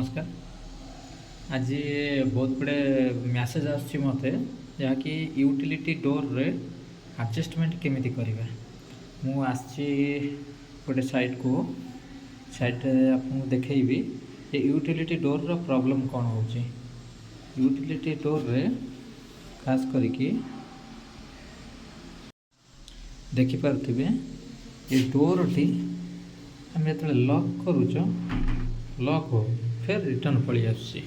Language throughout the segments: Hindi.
नमस्कार। आज बहुत गुड़े मैसेज आसछि मते जहाँकि यूटिलिटी डोर रे एडजस्टमेंट केमिति करिवे। मु आसछि गोटे साइट को साइट आपको देखैबी जे यूटिलिटी डोर रो प्रॉब्लम कौन होछि। यूटिलिटी डोर रे खास करिकी देखि पारथिबे ये डोर टी आम जो लॉक करूच लॉक हो फिर रिटर्न पड़ी आसुची।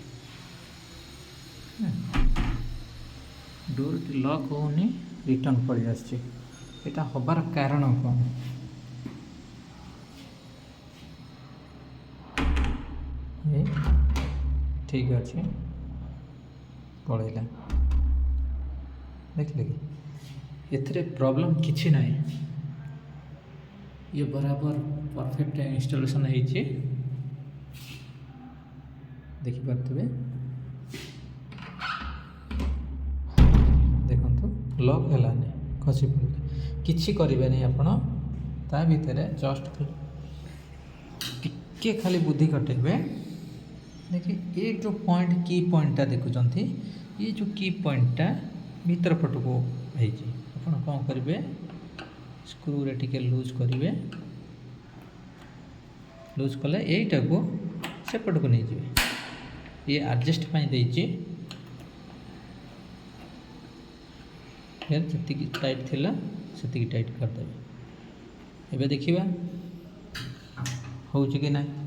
डोर टी लॉक होनी रिटर्न पड़ी आसुची। एटा हबार कारण कौन? ये ठीक अच्छे पड़ेगा देखिले कि एथरे प्रॉब्लम किछि नाही। ये बराबर परफेक्ट इंस्टॉलेशन है। देखि पारथिबे देखंतु लॉक हेलानी खसी पड़े किछि करिवे नहीं आपण ता भितर जस्ट टिके खाली बुद्धि कटेबे। देखिए ये जो पॉइंट की पॉइंटा देखुचंती ये जो की पॉइंटा भीतर पट को होइछि आपण कोन करिवे स्क्रू रे टिके लूज करिवे। लूज कले एटा को सेपट को नहीं जिवे। ये एडजस्ट पाई देछि फिर जति टाइट थिला सेति टाइट कर देबे। एबे देखिबा होउछि कि नाही।